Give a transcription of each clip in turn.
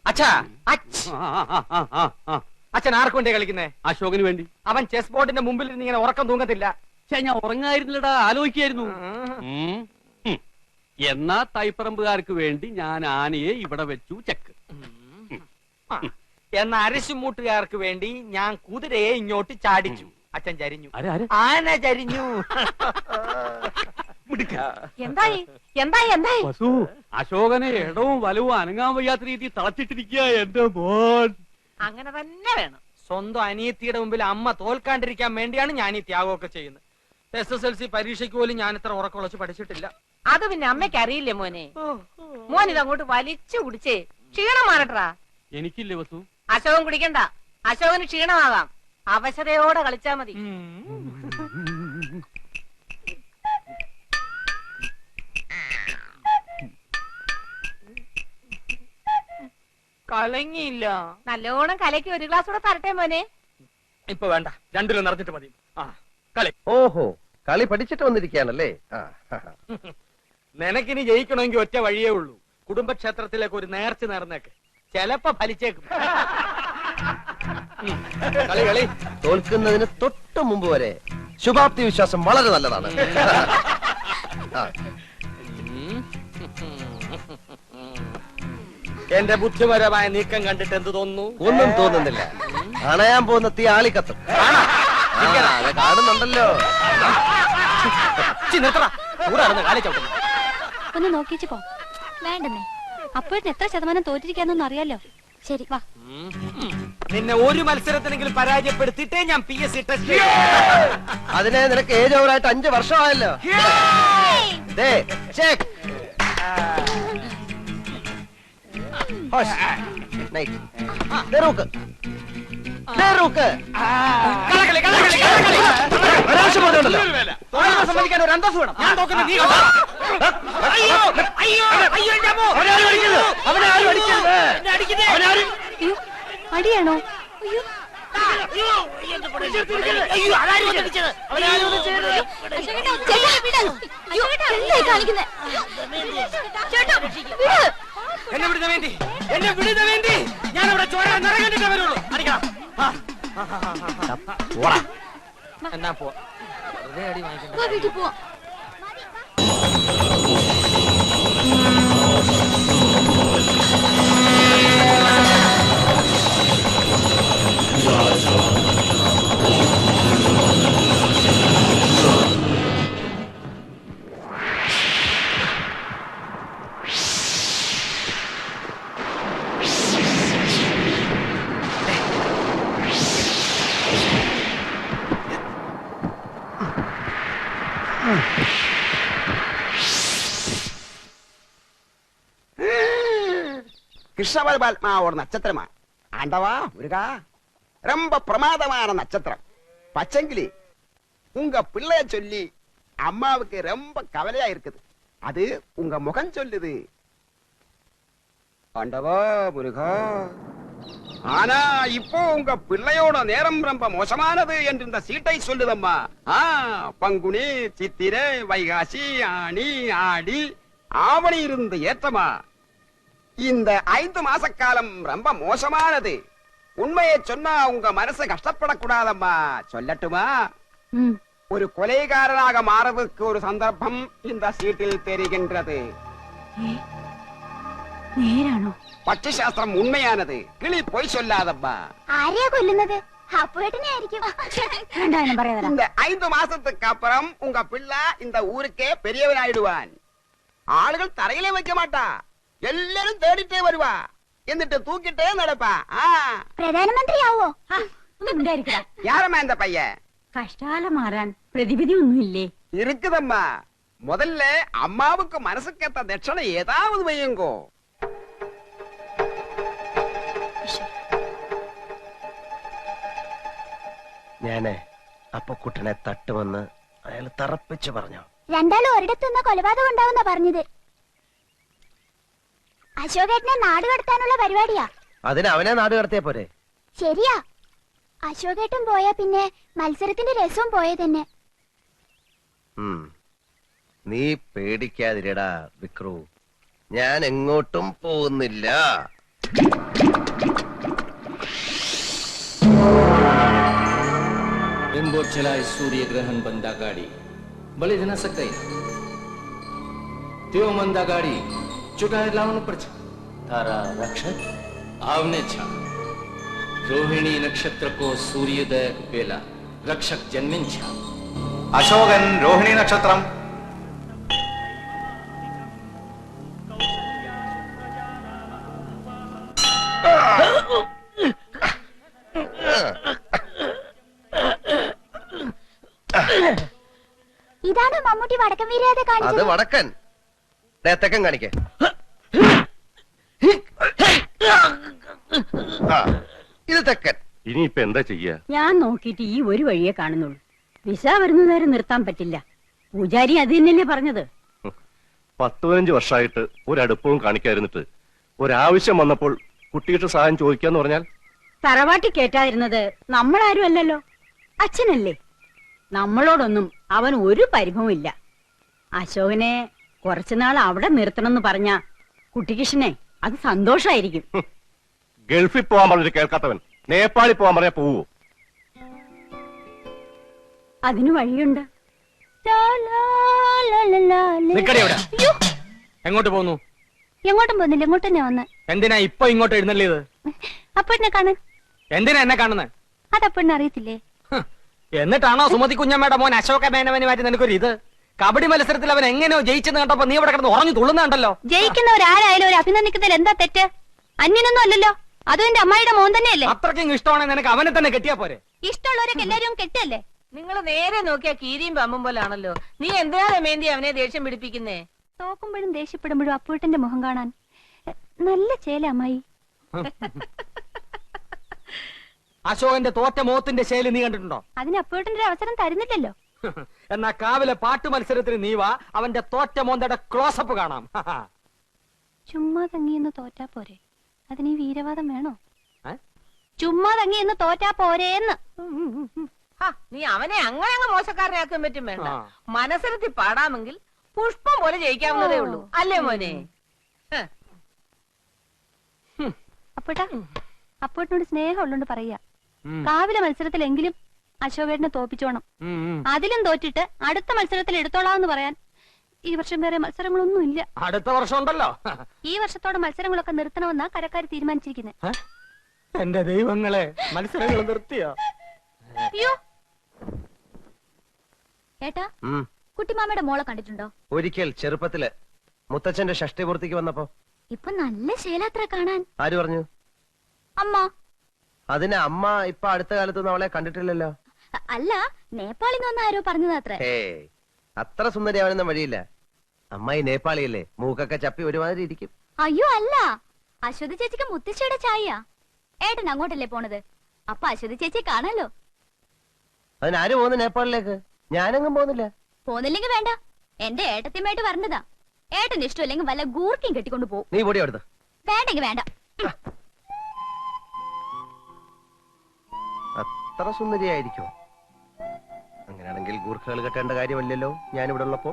അച്ഛാ അച്ഛൻ ആർക്ക് വേണ്ടി കളിക്കുന്നേ? അശോകന് വേണ്ടി. അവൻ ചെസ് ബോർഡിന്റെ മുമ്പിൽ ഇരുന്ന് ഇങ്ങനെ ഉറക്കം തൂങ്ങത്തില്ല. ഞാൻ ഉറങ്ങായിരുന്നില്ലടാ, ആലോചിക്കായിരുന്നു. എന്നാ തൈപ്പറമ്പുകാർക്ക് വേണ്ടി ഞാൻ ആനയെ ഇവിടെ വെച്ചു ചെക്ക്. എന്ന അരിശുമൂട്ടുകാർക്ക് വേണ്ടി ഞാൻ കുതിരയെ ഇങ്ങോട്ട് ചാടിച്ചു. അച്ഛൻ ചരിഞ്ഞു, ആന ചരിഞ്ഞു. അശോകനെ ഇടവും വലവും അനങ്ങാൻ വയ്യാത്ത രീതി തളച്ചിട്ടിരിക്കുക എന്റെ മോൻ. അങ്ങനെ തന്നെ വേണം. സ്വന്തം അനിയത്തിയുടെ മുമ്പിൽ അമ്മ തോൽക്കാണ്ടിരിക്കാൻ വേണ്ടിയാണ് ഞാൻ ഈ ത്യാഗമൊക്കെ ചെയ്യുന്നത്. SSLC പരീക്ഷയ്ക്ക് പോലും ഞാൻ ഇത്ര ഉറക്കുളച്ച് പഠിച്ചിട്ടില്ല. അത് പിന്നെ അമ്മയ്ക്ക് അറിയില്ലേ മോനെ? മോൻ ഇതങ്ങോട്ട് വലിച്ചു കുടിച്ചേ ക്ഷീണം മാറട്ടാ. എനിക്കില്ലേ വസു? അശോകൻ കുടിക്കണ്ട, അശോകന് ക്ഷീണമാകാം. അവശതയോടെ കളിച്ചാ മതി. കലങ്ങിയില്ല. നല്ലോണം കലക്കി ഒരു ഗ്ലാസ് കൂടെ തരട്ടെ മോനെ. ഇപ്പൊ വേണ്ട, രണ്ടിലും നിറഞ്ഞിട്ട് മതി. കളി. ഓഹോ, കളി പഠിച്ചിട്ട് വന്നിരിക്കുകയാണല്ലേ. നിനക്കിനി ജയിക്കണമെങ്കിൽ ഒറ്റ വഴിയേ ഉള്ളൂ. കുടുംബക്ഷേത്രത്തിലേക്ക് ഒരു നേർച്ച നേർന്നേക്ക്, ചെലപ്പോ ഫലിച്ചേക്കും. കളി കളി. തോൽക്കുന്നതിന് തൊട്ട് മുമ്പ് വരെ ശുഭാപ്തി വിശ്വാസം വളരെ നല്ലതാണ്. എന്റെ ബുദ്ധിപരമായ നീക്കം കണ്ടിട്ട് എന്ത് തോന്നുന്നു? ഒന്നും തോന്നുന്നില്ല. അണയാൻ പോകുന്ന തീ ആളിക്കത്തും. കാണുന്നുണ്ടല്ലോ. ഒന്ന് നോക്കിച്ചു പോ. വേണ്ടെന്നേ, അപ്പോഴത്തെ എത്ര ശതമാനം തോറ്റിരിക്കാന്നൊന്നും അറിയാലോ. ശരി വാ. നിന്നെ ഒരു മത്സരത്തിനെങ്കിലും പരാജയപ്പെടുത്തിയിട്ടേ ഞാൻ PSC ടെസ്റ്റ്. അതിനെ നിനക്ക് ഏജ് ഓവറായിട്ട് 5 വർഷമായല്ലോ. സമ്മതിക്കാൻ ഒരു അന്തസ് വേണം. ഞാൻ നോക്കുന്ന നീ അടിയാണോ? എന്നെ വിടുന്ന വേണ്ടി, എന്നെ വിടുന്ന വേണ്ടി ഞാനിവിടെ ചോര നിറകണ്ടിട്ടേ വരുള്ളൂ. അടിക്കണം. എന്നാ പോ, വെറുതെ അടി വാങ്ങിക്കണ്ട. கிருஷ்ண பரமாத்மா ஒரு நட்சத்திரமா? ஆண்டவா முருகா, ரொம்ப பிரமாதமான நட்சத்திரம். பச்சங்கிளி, உங்க பிள்ளைய சொல்லி அம்மாவுக்கு ரொம்ப கவலையா இருக்குது. அது உங்க முகம் சொல்லுது. ஆண்டவா முருகா, ஆனா இப்போ உங்க பிள்ளையோட நேரம் ரொம்ப மோசமானது என்று இந்த சீட்டை சொல்லுதம்மா. பங்குனி, சித்திரை, வைகாசி, ஆனி, ஆடி, ஆவணி இருந்து ஏற்றமா. இந்த 5 மாச காலம் ரொம்ப மோசமானது. உண்மையை சொன்னா உங்க மனசு கஷ்டப்படக்கூடாதம்மா. சொல்லட்டுமா? ஒரு கொலைகாரனாக மாறதுக்கு ஒரு சந்தர்ப்பம் இந்த சீட்டில் தெரிகின்றது. നേരാണോ? പക്ഷിശാസ്ത്രം ഉണ്മയാനത്. കിളി പോയി ചൊല്ലാതമ്മാ. ആരെയാ കൊല്ലുന്നത്? இந்த 5 மாசத்துக்கு அப்புறம் உங்க பிள்ளை இந்த ஊருக்கே பெரியவனாயிடுவான். ஆளுகள் தரையிலே வைக்க மாட்டா, எல்லாரும் தேடிட்டே வருவா. എന്നിട്ട് തൂക്കിട്ടേ നടപ്പാ. പ്രധാനമന്ത്രി ആവോ? யாரம்மா இந்த பையன்? കഷ്ടകാലം മാറാൻ പ്രതിവിധി ഒന്നുമില്ലേ? இருக்குதம்மா. முதல்ல அம்மாவுக்கு மனசுக்கேத்த தட்சணை ஏதாவது வையுங்கோ. ഞാനേ അപ്പൊ കുട്ടനെ തട്ടുമെന്ന് അയാൾ തറപ്പിച്ചു പറഞ്ഞു. രണ്ടാളും ഒരിടത്തുനിന്ന് കൊലപാതകം ഉണ്ടാവുന്ന പറഞ്ഞത്. അശോകേട്ടനെ നാട് കടത്താനുള്ള പരിപാടിയാ. അതിന് അവനെ നാട് കടത്തിയ പോരെ? ശരിയാ, അശോകേട്ടൻ പോയാ പിന്നെ മത്സരത്തിന്റെ രസവും പോയ തന്നെ. നീ പേടിക്കാതിരടാ വിക്രു, ഞാൻ എങ്ങോട്ടും പോകുന്നില്ല. बिंबोर चलाए सूर्य ग्रहण बंदा गाड़ी बलि न सकते त्यो मंदा गाड़ी चुकाए लावण पर तारा रक्षक आवने छा रोहिणी नक्षत्र को सूर्योदय पेला रक्षक जन्मिन छा അശോകൻ രോഹിണി നക്ഷത്രം. ഇതാണ് മമ്മൂട്ടി വടക്കൻ വീരയാതെ അത് കാണിച്ചത്. വടക്കൻ. തെക്കൻ കാണിക്കേ. ഇത് തെക്കൻ. ഇനിയിപ്പൊ എന്താ ചെയ്യാ? ഞാൻ നോക്കിയിട്ട് ഈ ഒരു വഴിയെ കാണുന്നുള്ളൂ. വിസ വരുന്നവരെ നിർത്താൻ പറ്റില്ല. പൂജാരി അത് തന്നെയല്ലേ പറഞ്ഞത്. 10-15 വർഷമായിട്ട് ഒരടുപ്പവും കാണിക്കാതിരുന്നിട്ട് ഒരാവശ്യം വന്നപ്പോൾ കുട്ടിയുടെ സഹായം ചോദിക്കാന്ന് പറഞ്ഞാൽ തറവാട്ടി കേറ്റാതിരുന്നത് നമ്മളാരും അല്ലല്ലോ, അച്ഛനല്ലേ. നമ്മളോടൊന്നും അവൻ ഒരു പരിഭവം ഇല്ല. അശോകനെ കുറച്ചുനാൾ അവിടെ നിർത്തണമെന്ന് പറഞ്ഞ കുട്ടികൃഷ്ണനെ അത് സന്തോഷമായിരിക്കും. ഗൾഫിൽ പോവാൻ പറഞ്ഞിട്ട് കേൾക്കാത്തവൻ നേപ്പാളിൽ പോവാൻ പറഞ്ഞാൽ പോവോ? അതിന് വഴിയുണ്ട്. നിക്കടി അവിടെ. എങ്ങോട്ട് പോന്നു? എങ്ങോട്ടും പോകുന്നില്ല, ഇങ്ങോട്ട് തന്നെ വന്ന്. എന്തിനാ ഇപ്പൊ ഇങ്ങോട്ട് എഴുന്നള്ളിയത്? അപ്പോഴെന്നെ കാണാൻ. എന്തിനാ എന്നെ കാണുന്നത്? അതപ്പോഴെന്നെ അറിയത്തില്ലേ? എന്നിട്ടാണോ സുമതി കുഞ്ഞമ്മയുടെ മോൻ അശോക മേനവന് മാറ്റി നിനക്കൊരു ഇത്? കബഡി മത്സരത്തിൽ അവൻ എങ്ങനെയോ ജയിച്ചെന്ന് കണ്ടപ്പോ നീ ഇവിടെ കിടന്ന് ഉറഞ്ഞു തുള്ളുന്നുണ്ടല്ലോ. ജയിക്കുന്നവരാരായാലും ഒരു അഭിനന്ദിക്കുന്നതിൽ എന്താ തെറ്റ്? അന്യനൊന്നും അല്ലല്ലോ, അതും എന്റെ അമ്മായിയുടെ മോൻ തന്നെയല്ലേ. അത്രയ്ക്കും ഇഷ്ടമാണെങ്കിൽ നിനക്ക് അവനെ തന്നെ കെട്ടിയാ പോരെ? ഇഷ്ടമുള്ളവരൊക്കെ എല്ലാരും കെട്ടല്ലേ. നിങ്ങൾ നേരെ നോക്കിയാ കീരിയും പമ്പും പോലാണല്ലോ. നീ എന്തിനാ മേന്തി അവനെ ദേഷ്യം പിടിപ്പിക്കുന്നേ? തോക്കുമ്പോഴും ദേഷ്യപ്പെടുമ്പോഴും അപ്പൂട്ടന്റെ മുഖം കാണാൻ നല്ല ചേല അമ്മായി. അശോകന്റെ തോറ്റ മോത്തിന്റെ ശൈലി നീ കണ്ടിട്ടുണ്ടോ? അതിന് അപ്പൂട്ടന്റെ അവസരം തരുന്നില്ലല്ലോ. എന്നാ കാവിലെ പാട്ട് മത്സരത്തിന് നീ വാ, അവന്റെ തോറ്റ മോന്തയുടെ ക്ലോസപ്പ് കാണാം. ചുമ്മാ തങ്ങിയെന്ന് തോറ്റാ പോരെ, അതിന് ഈ വീരവാദം വേണോ? ചുമ്മാ തങ്ങിയെന്ന് തോറ്റാ പോരേന്ന്. നീ അവനെ അങ്ങനെ അങ്ങ് മോശക്കാരനാക്കാൻ പറ്റും വേണ്ട. മനസ്സിലെത്തി പാടാമെങ്കിൽ പുഷ്പം പോലെ ജയിക്കാവുന്നതേ ഉള്ളൂ, അല്ലേ മോനെ? അപ്പോട്ടാ, അപ്പോട്ടിനോട് സ്നേഹം ഉള്ളോണ്ട് പറയാ, കാവിലെ മത്സരത്തിലെങ്കിലും അശോകേട്ടനെ തോപ്പിച്ചോണം. അതിലും തോറ്റിട്ട് അടുത്ത മത്സരത്തിൽ എടുത്തോളാന്ന് പറയാൻ ഈ വർഷം വേറെ മത്സരങ്ങളൊന്നും ഇല്ല. അടുത്ത വർഷം ഉണ്ടല്ലോ. ഈ വർഷത്തോടെ മത്സരങ്ങളൊക്കെ നിർത്തണമെന്നാ കരക്കാർ തീരുമാനിച്ചിരിക്കുന്നത്. എന്റെ ദൈവങ്ങളെ, മത്സരങ്ങൾ നിർത്തിയോ? അയ്യോ ഏട്ടാ, കുട്ടിമാമയുടെ മോളെ കണ്ടിട്ടുണ്ടോ? ഒരിക്കൽ ചെറുപ്പത്തില് മുത്തച്ഛന്റെ ഷഷ്ടിപൂർത്തിക്ക് വന്നപ്പോ. ഇപ്പൊ നല്ല ശീലാത്ര കാണാൻ. ആര് പറഞ്ഞു? അമ്മ. അതിന് അമ്മ ഇപ്പൊ അടുത്ത കാലത്തൊന്നും അവളെ കണ്ടിട്ടില്ലല്ലോ. അല്ല, നേപ്പാളിൽ നിന്ന് ആരോ പറഞ്ഞതാത്രേ. അത്ര സുന്ദരിയാവാനൊന്നും വഴിയില്ല. അമ്മായി നേപ്പാളിയല്ലേ, മൂക്കൊക്കെ ചപ്പി ഒരുമാതിരി ഇരിക്കും. അയ്യോ അല്ല, അശ്വതി ചേച്ചിക്ക് മുത്തശ്ശിയുടെ ചായ. ഏട്ടൻ അങ്ങോട്ടല്ലേ പോണത്, അപ്പൊ അശ്വതി ചേച്ചി കാണാലോ. അതിനാര് പോകുന്നു നേപ്പാളിലേക്ക്? ഞാനെങ്ങും പോകുന്നില്ല. പോന്നില്ലെങ്കിൽ വേണ്ട, എന്റെ ഏട്ടത്തിയുമായിട്ട് വരണ്ടതാ. ഏട്ടന് ഇഷ്ടമില്ലെങ്കിൽ വല്ല ഗൂർക്കയും കെട്ടിക്കൊണ്ട് പോകും. നീ പൊടി അവിടുന്ന്. വേണ്ടെങ്കിൽ വേണ്ട. അത്ര സുന്ദരിയായിരിക്കോ? അങ്ങനെയാണെങ്കിൽ ഗൂർഖകൾ കെട്ടേണ്ട കാര്യമല്ലല്ലോ ഞാനിവിടെ ഉള്ളപ്പോ.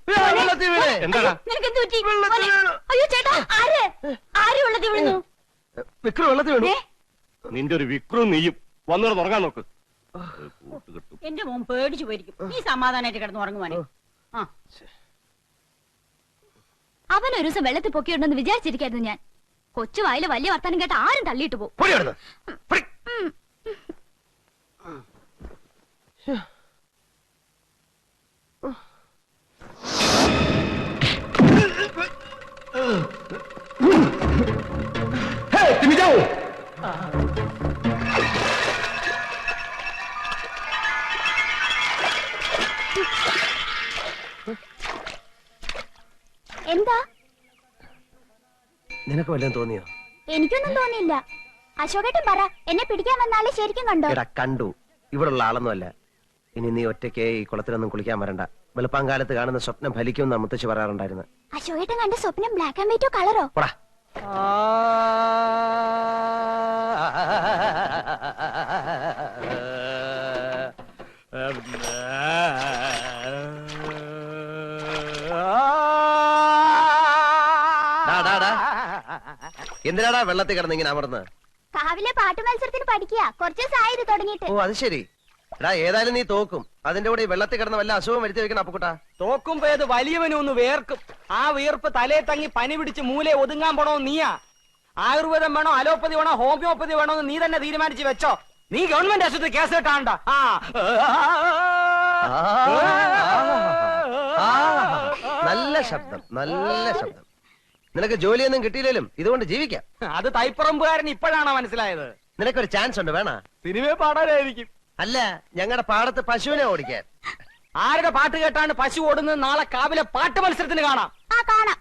വെള്ളത്തിൽ വീണേ. എന്താടാ നിനക്ക് എന്ത് പറ്റി? വെള്ളത്തിൽ മോനെ, വീണു. അയ്യോ ചേട്ടാ, ആര് ആര് വെള്ളത്തിൽ വീഴുന്നു? വിക്രം വെള്ളത്തിൽ വീണു. നിന്റെ ഒരു വിക്രവും നീയും വന്നോട് തുറങ്ങാൻ നോക്ക്. കൂട്ടുകെട്ടും. എന്റെ മോൻ പേടിച്ചു പോയിരിക്കും. നീ സമാധാനമായിട്ട് കിടന്നു ഉറങ്ങുവാനെ. ആ അവൻ ഒരു ദിവസം വെള്ളത്തിൽ പൊക്കിയിട്ടുണ്ടെന്ന് വിചാരിച്ചിരിക്കായിരുന്നു ഞാൻ. കൊച്ചു വായില് വലിയ വർത്താനം കേട്ട ആരും തള്ളിയിട്ട് പോകും. പൊടി അവിടുന്ന്. പൊടി. Hey, Timmy Joe! എന്താ? നിനക്ക് വല്ലതും തോന്നിയോ? എനിക്കൊന്നും തോന്നിയില്ല. അശോകേട്ടൻ പറ, എന്നെ പിടിക്കാൻ വന്നാളെ ശരിക്കും കണ്ടോ? എടാ കണ്ടു. ഇവിടുള്ള ആളൊന്നുമല്ല. ഇനി നീ ഒറ്റയ്ക്ക് ഈ കുളത്തിലൊന്നും കുളിക്കാൻ വരണ്ട. വെളുപ്പാങ്കാലത്ത് കാണുന്ന സ്വപ്നം ഫലിക്കുമെന്ന് മുത്തശ്ശി പറയാറുണ്ടായിരുന്നു. അശോകേട്ടൻ കണ്ട സ്വപ്നം ബ്ലാക്ക് ആൻഡ് വൈറ്റോ കളറോ? പോടാ. എന്തിനാടാ വെള്ളത്തിൽ കിടന്ന് ഇങ്ങനെ അമർന്ന്? കാവിലെ പാട്ട് മത്സരത്തിന് പഠിക്കുക. കുറച്ച് ദിവസമായി ഇത് തുടങ്ങിയിട്ട്. ഓ അത് ശരി. എടാ ഏതായാലും നീ തോക്കും. അതിന്റെ കൂടെ ഈ വെള്ളത്തിൽ കിടന്ന് വല്ല അസുഖം വരുത്തി വെക്കണം അപ്പുക്കുട്ടാ. തോക്കുമ്പോ ഏത് വലിയവനും ഒന്ന് വേർക്കും. ആ വീർപ്പ് തലേ തങ്ങി പനി പിടിച്ച് മൂലെ ഒതുങ്ങാൻ പോണോ നീയാ? ആയുർവേദം വേണോ അലോപ്പതി വേണോ ഹോമിയോപ്പതി വേണോ എന്ന് നീ തന്നെ തീരുമാനിച്ച് വെച്ചോ. നീ ഗവൺമെന്റ് ആശുപത്രി കേസ് കേട്ടാണ്ട. നല്ല ശബ്ദം, നല്ല ശബ്ദം. നിനക്ക് ജോലിയൊന്നും കിട്ടിയില്ലേലും ഇതുകൊണ്ട് ജീവിക്കാം. അത് തൈപ്പറമ്പുകാരൻ ഇപ്പോഴാണോ മനസ്സിലായത്? നിനക്കൊരു ചാൻസ് ഉണ്ട്, വേണ? സിനിമയെ പാടാനായിരിക്കും. അല്ല, ഞങ്ങളുടെ പാടത്ത് പശുവിനെ ഓടിക്കാൻ. ആരുടെ പാട്ട് കേട്ടാണ് പശു ഓടുന്നത്? നാളെ കാവിലെ പാട്ട് മത്സരത്തിന് കാണാം. ആ കാണാം.